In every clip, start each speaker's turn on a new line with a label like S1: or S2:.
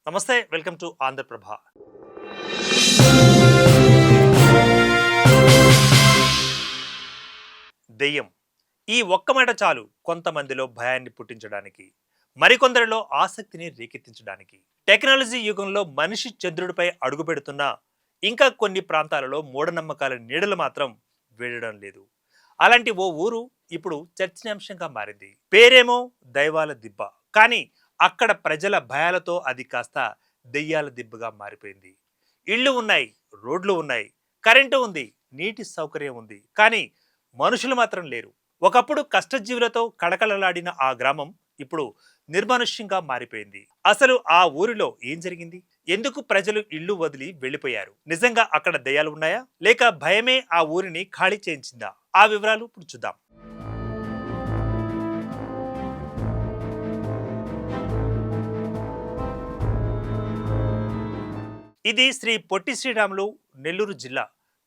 S1: నమస్తే, welcome to Andhraprabha. దెయ్యం ఈ ఒక్క మాట చాలు కొంతమందిలో భయాన్ని పుట్టించడానికి, మరికొందరిలో ఆసక్తిని రేకెత్తించడానికి. టెక్నాలజీ యుగంలో మనిషి చంద్రుడిపై అడుగు పెడుతున్నా ఇంకా కొన్ని ప్రాంతాలలో మూఢనమ్మకాల నీడలు మాత్రం వీడడం లేదు. అలాంటి ఓ ఊరు ఇప్పుడు చర్చనీయాంశంగా మారింది. పేరేమో దైవాల దిబ్బ, కానీ అక్కడ ప్రజల భయాలతో అది కాస్త దెయ్యాల దిబ్బగా మారిపోయింది. ఇళ్ళు ఉన్నాయి, రోడ్లు ఉన్నాయి, కరెంటు ఉంది, నీటి సౌకర్యం ఉంది, కానీ మనుషులు మాత్రం లేరు. ఒకప్పుడు కష్టజీవులతో కళకళలాడిన ఆ గ్రామం ఇప్పుడు నిర్మానుష్యంగా మారిపోయింది. అసలు ఆ ఊరిలో ఏం జరిగింది? ఎందుకు ప్రజలు ఇల్లు వదిలి వెళ్ళిపోయారు? నిజంగా అక్కడ దయ్యాలు ఉన్నాయా, లేక భయమే ఆ ఊరిని ఖాళీ చేయించిందా? ఆ వివరాలు ఇప్పుడు చూద్దాం. ఇది శ్రీ పొట్టి శ్రీరాములు, నెల్లూరు జిల్లా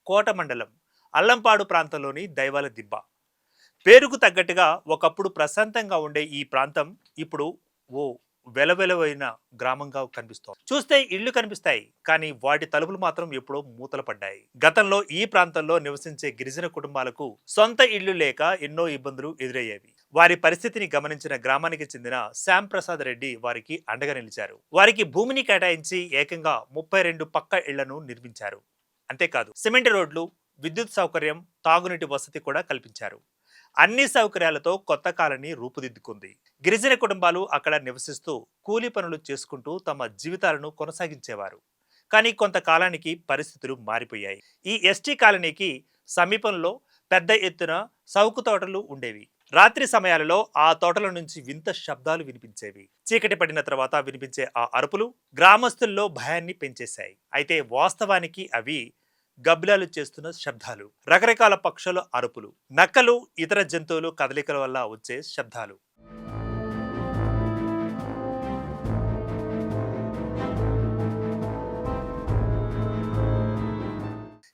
S1: కోట మండలం అల్లంపాడు ప్రాంతంలోని దైవాల దిబ్బ. పేరుకు తగ్గట్టుగా ఒకప్పుడు ప్రశాంతంగా ఉండే ఈ ప్రాంతం ఇప్పుడు ఓ వెలవెలవైన గ్రామంగా కనిపిస్తోంది. చూస్తే ఇళ్లు కనిపిస్తాయి, కానీ వాటి తలుపులు మాత్రం ఎప్పుడో మూతలు పడ్డాయి. గతంలో ఈ ప్రాంతంలో నివసించే గిరిజన కుటుంబాలకు సొంత ఇళ్లు లేక ఎన్నో ఇబ్బందులు ఎదురయ్యేవి. వారి పరిస్థితిని గమనించిన గ్రామానికి చెందిన శ్యామ్ ప్రసాద్ రెడ్డి వారికి అండగా నిలిచారు. వారికి భూమిని కేటాయించి ఏకంగా 32 పక్క ఇళ్లను నిర్మించారు. అంతేకాదు, సిమెంట్ రోడ్లు, విద్యుత్ సౌకర్యం, తాగునీటి వసతి కూడా కల్పించారు. అన్ని సౌకర్యాలతో కొత్త కాలనీ రూపుదిద్దుకుంది. గిరిజన కుటుంబాలు అక్కడ నివసిస్తూ కూలీ పనులు చేసుకుంటూ తమ జీవితాలను కొనసాగించేవారు. కానీ కొంతకాలానికి పరిస్థితులు మారిపోయాయి. ఈ ఎస్టీ కాలనీకి సమీపంలో పెద్ద ఎత్తున సౌకు తోటలు ఉండేవి. రాత్రి సమయాలలో ఆ తోటల నుంచి వింత శబ్దాలు వినిపించేవి. చీకటి పడిన తర్వాత వినిపించే ఆ అరుపులు గ్రామస్తుల్లో భయాన్ని పెంచేశాయి. అయితే వాస్తవానికి అవి గబ్బిలాలు చేస్తున్న శబ్దాలు, రకరకాల పక్షుల అరుపులు, నక్కలు, ఇతర జంతువులు కదలికల వల్ల వచ్చే శబ్దాలు.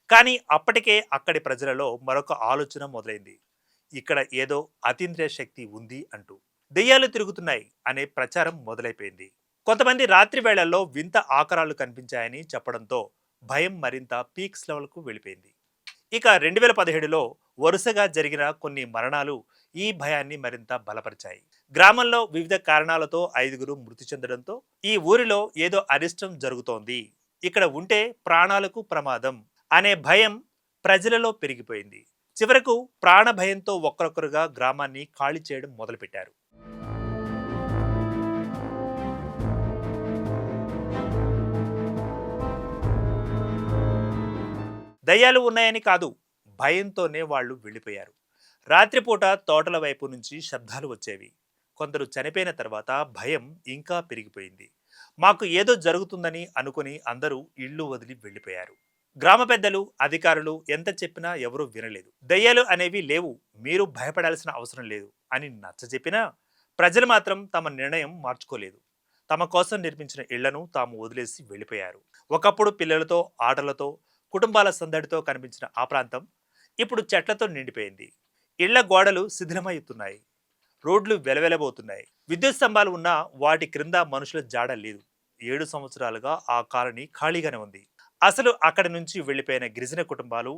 S1: కానీ అప్పటికే అక్కడి ప్రజలలో మరొక ఆలోచన మొదలైంది. ఇక్కడ ఏదో అతీంద్రియ శక్తి ఉంది అంటూ. దెయ్యాలు తిరుగుతున్నాయి అనే ప్రచారం మొదలైపోయింది. కొంతమంది రాత్రి వేళల్లో వింత ఆకారాలు కనిపించాయని చెప్పడంతో భయం మరింత పీక్స్ లెవెల్కు వెళ్ళిపోయింది. ఇక 2017లో వరుసగా జరిగిన కొన్ని మరణాలు ఈ భయాన్ని మరింత బలపరిచాయి. గ్రామంలో వివిధ కారణాలతో 5గురు మృతి చెందడంతో ఈ ఊరిలో ఏదో అరిష్టం జరుగుతోంది, ఇక్కడ ఉంటే ప్రాణాలకు ప్రమాదం అనే భయం ప్రజలలో పెరిగిపోయింది. చివరకు ప్రాణ భయంతో ఒక్కరొక్కరుగా గ్రామాన్ని ఖాళీ చేయడం మొదలుపెట్టారు. దయ్యాలు ఉన్నాయని కాదు, భయంతోనే వాళ్ళు వెళ్ళిపోయారు. రాత్రిపూట తోటల వైపు నుంచి శబ్దాలు వచ్చేవి. కొందరు చనిపోయిన తర్వాత భయం ఇంకా పెరిగిపోయింది. మాకు ఏదో జరుగుతుందని అనుకుని అందరూ ఇళ్ళు వదిలి వెళ్ళిపోయారు. గ్రామ పెద్దలు, అధికారులు ఎంత చెప్పినా ఎవరూ వినలేదు. దయ్యాలు అనేవి లేవు, మీరు భయపడాల్సిన అవసరం లేదు అని నచ్చజెప్పినా ప్రజలు మాత్రం తమ నిర్ణయం మార్చుకోలేదు. తమ కోసం నిర్మించిన ఇళ్లను తాము వదిలేసి వెళ్ళిపోయారు. ఒకప్పుడు పిల్లలతో, ఆటలతో, కుటుంబాల సందడితో కనిపించిన ఆ ప్రాంతం ఇప్పుడు చెట్లతో నిండిపోయింది. ఇళ్ల గోడలు శిథిలమవుతున్నాయి, రోడ్లు వెలవెలబోతున్నాయి. విద్యుత్ స్తంభాలు ఉన్నా వాటి క్రింద మనుషుల జాడ లేదు. 7 సంవత్సరాలుగా ఆ కాలనీ ఖాళీగానే ఉంది. అసలు అక్కడి నుంచి వెళ్ళిపోయిన గిరిజన కుటుంబాలు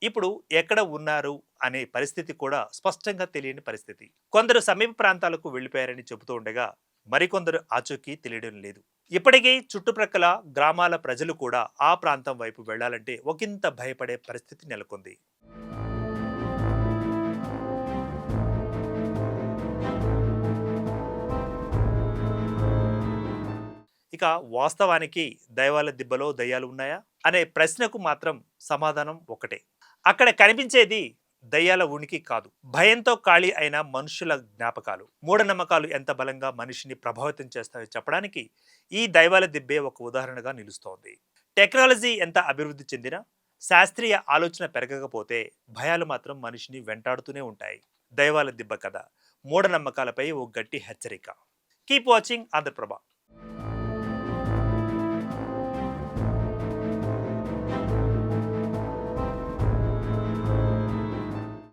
S1: ఇప్పుడు ఎక్కడ ఉన్నారు అనే పరిస్థితి కూడా స్పష్టంగా తెలియని పరిస్థితి. కొందరు సమీప ప్రాంతాలకు వెళ్ళిపోయారని చెబుతూ ఉండగా మరికొందరు ఆచూకీ తెలియడం లేదు. ఇప్పటికీ చుట్టుప్రక్కల గ్రామాల ప్రజలు కూడా ఆ ప్రాంతం వైపు వెళ్లాలంటే ఒకంత భయపడే పరిస్థితి నెలకొంది. ఇక వాస్తవానికి దైవాల దిబ్బలో దయ్యాలు ఉన్నాయా అనే ప్రశ్నకు మాత్రం సమాధానం ఒకటే. అక్కడ కనిపించేది దయ్యాల ఉనికి కాదు, భయంతో ఖాళీ అయిన మనుషుల జ్ఞాపకాలు. మూఢనమ్మకాలు ఎంత బలంగా మనిషిని ప్రభావితం చేస్తాయో చెప్పడానికి ఈ దైవాల దిబ్బే ఒక ఉదాహరణగా నిలుస్తోంది. టెక్నాలజీ ఎంత అభివృద్ధి చెందినా శాస్త్రీయ ఆలోచన పెరగకపోతే భయాలు మాత్రం మనిషిని వెంటాడుతూనే ఉంటాయి. దైవాల దిబ్బ కథ మూఢనమ్మకాలపై ఓ గట్టి హెచ్చరిక. Keep watching Andhraprabha.